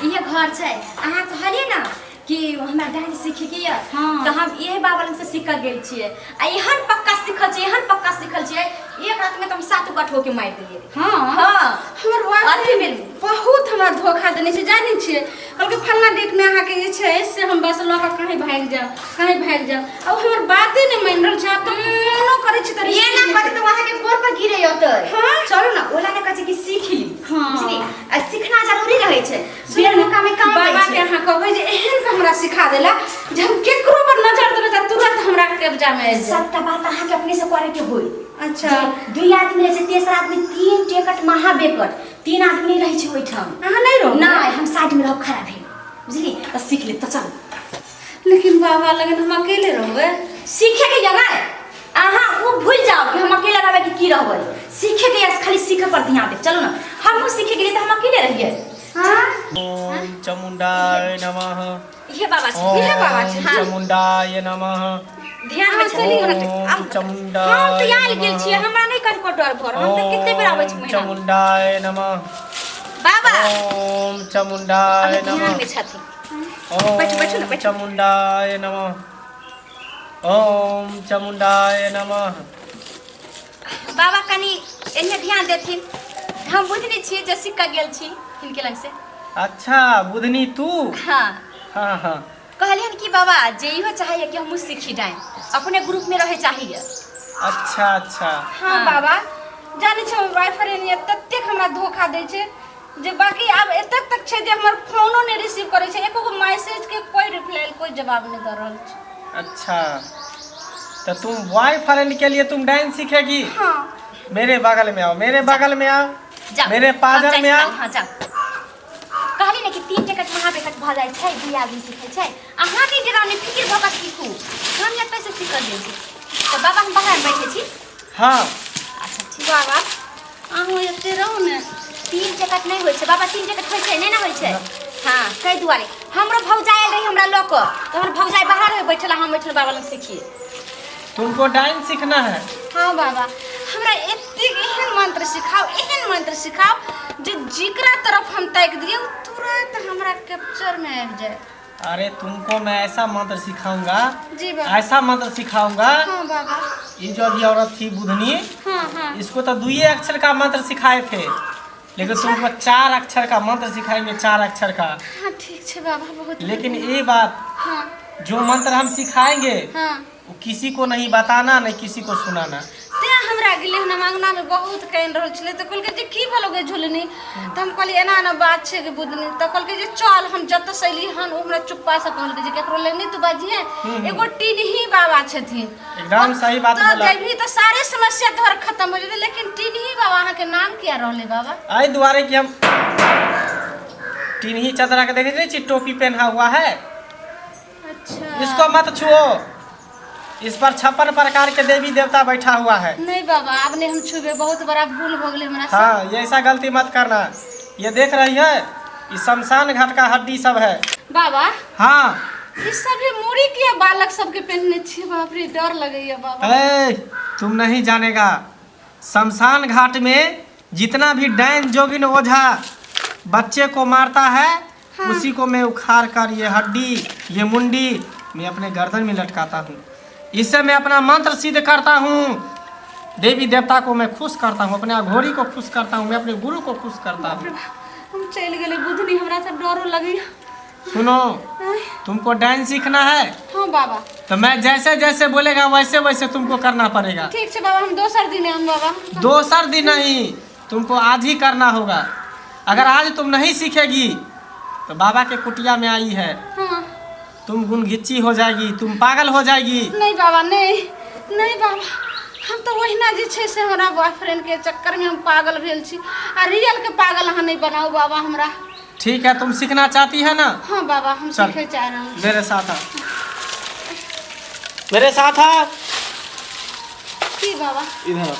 ये घर छे अहाँ कहलिए ना कि हमरा डांस सीखे के ये तो हम ये बाबा से सीख के गेल छिए आ एहन पक्का सीखल छिए एहन पक्का सीखल छिए एक रात में तुम 7 गठ होके मार दिए। हां हां हमर वाइफ बहुत हमरा धोखा देने छै जानै छिए कहलके फलना डेट में अहाँ के जे छै से हम बस ल के कहीं भाग जाओ अब हमर बाते नहीं मान रहल छै तो कोनो करे छै त ये ना कहते तो वहां के गोर पर गिरे होते। हां चलो ना ओला ने कहै कि सीख ली। हां बुझली आ सीखना जरूरी रहे छै बेर में काम बाबा के अहाँ कहबै जे एहन से हमरा सिखा देला जे हम केकरो पर नजर देबै त तुरंत हमरा कब्जा में आ जाए। सबटा बात अहाँ के अपने से करे के होई। अच्छा दुई आदमी रहे छै तेसर आदमी 3 टिकट महाबेकट 3 आदमी रहे छै ओइठाम अहाँ नहीं रहो ना हम साइड में रह खड़ा भई बुझली त सीख ले त चल। लेकिन बाबा लगे हम अकेले रहबे सीखे के जगह अहाँ वो भूल जाओ कि हम अकेले रहबे कि की रहबे सीखे के खाली सीखे पर ध्यान दे। चलो ना हम सीखे के लिए त हम अकेले रहिए। हां ओम चामुंडाय नमः। ये बाबा छै ओम चामुंडाय नमः। ध्यान में चली ओम चामुंडाय हम तो यार गेल छी हमरा नहीं कर कोटर भर हम तो कितने बेर आबै छी महीना चामुंडाय नमः। बाबा ओम चामुंडाय ध्यान नमः। में छथि बैठो ना चामुंडाय नमः। ओम चामुंडाय नमः। बाबा कनी एने ध्यान देथिन हम बुझनी छी जे सिक्का गेल छी इनके लंग से। अच्छा बुधनी तू। हां हाँ हाँ कहलियन कि बाबा जे इहो चाहिए कि हम सीखी डांस अपने ग्रुप में रहे चाहिए। अच्छा अच्छा हां बाबा जाने छै वाइफरे ने तत्ते हमरा धोखा दै छै जे बाकी अब एतक तक छै जे हमर फोनो नहीं रिसीव करे छै एको गो मैसेज के कोई रिप्लाई कोई जवाब नहीं द रहल छै। अच्छा तो तुम बॉयफ्रेंड के लिए तुम डांस सीखेगी। हां मेरे बगल में आओ मेरे बगल में आओ जाओ मेरे पाजर में आओ। हां जाओ कहली ने कि 3 टिकट महाबेकट भ जाय छै दुई आदमी सीखे छै अहाँ के जरा ने फिक्र भ के सीखू हम या कैसे सीख दे छी तो बाबा हम बाहर बैठे छी। हाँ अच्छा ठीक बाबा अहाँ एते रहू ने 3 टिकट नहीं होय छै बाबा 3 टिकट होय छै नहीं ना होय छै। हां कई दुआरे हमरो भौजाई रही हमरा लोक तो हमर भौजाई बाहर में बैठला हम बैठल बाबा लग सीखिए। तुमको डांस सीखना है। हां बाबा हमरा एते एहन मंत्र सिखाओ जे जिकरा तरफ हम ताक दिए तुरंत हमरा कैप्चर में आ जाए। अरे तुमको मैं ऐसा मंत्र सिखाऊंगा जी बाबा ऐसा मंत्र सिखाऊंगा। हां बाबा ये जो अभी औरत थी बुधनी हां इसको तो 2 अक्षर का मंत्र सिखाए थे लेकिन तुमको 4 अक्षर का मंत्र सिखाएंगे 4 अक्षर का। हां ठीक छै बाबा बहुत लेकिन ये बात हां जो मंत्र हम सिखाएंगे हां वो किसी को नहीं बताना नहीं किसी को सुनाना। ते हमरा गेले हम अंगना में बहुत कइन रहल छले त कहल के जे की भलो गे झुलनी त हम कहली एना ना बात छै के बुदनी त कहल के जे चल हम जत सैली हन हमरा चुप्पा से कहल के जे केकरो लेनी तू बाजिए एगो टिनही बाबा छथिन एकदम सही बात बोला। तो जब तो सारे समस्या तोहर खत्म हो जेते लेकिन टिनही बाबा अहाँ के नाम क्या रहले बाबा। आई द्वारे कि हम टिनही चदरा के देखे छी टोपी पहना हुआ है। अच्छा इसको मत छुओ इस पर 56 प्रकार के देवी देवता बैठा हुआ है। नहीं बाबा अब ने हम छुबे बहुत बड़ा भूल हो गेले हमरा से। हाँ ये ऐसा गलती मत करना। ये देख रही है ये शमशान घाट का हड्डी सब है। बाबा हाँ ये सभी मुड़ी के बालक सबके पहनने छी बाप रे डर लगैया बाबा। ए तुम नहीं जानेगा शमशान घाट में जितना भी डायन जोगिन ओझा बच्चे को मारता है हाँ। उसी को मैं उखाड़ कर ये हड्डी ये मुंडी मैं अपने गर्दन में लटकाता हूँ। इससे मैं अपना मंत्र सिद्ध करता हूँ देवी देवता को मैं खुश करता हूँ अपने घोड़ी को खुश करता हूँ मैं अपने गुरु को खुश करता हूँ। हम चल गेले बुधनी हमरा से डरो लगी। सुनो तुमको डांस सीखना है। हाँ बाबा तो मैं जैसे जैसे बोलेगा वैसे वैसे तुमको करना पड़ेगा। ठीक है बाबा हम दोसर दिन हम बाबा। दोसर दिन नहीं तुमको आज ही करना होगा। अगर आज तुम नहीं सीखेगी तो बाबा के कुटिया में आई है हाँ। तुम गुनगिच्ची हो जाएगी तुम पागल हो जाएगी। नहीं बाबा नहीं बाबा हम तो वही ना जे छै से हमरा बॉयफ्रेंड के चक्कर में हम पागल भेल छी आ रियल के पागल अहाँ नहीं बनाओ बाबा हमरा। ठीक है तुम सीखना चाहती है ना। हाँ बाबा हम सीखे चाह रहे हैं। मेरे साथ आ मेरे साथ आ की बाबा इधर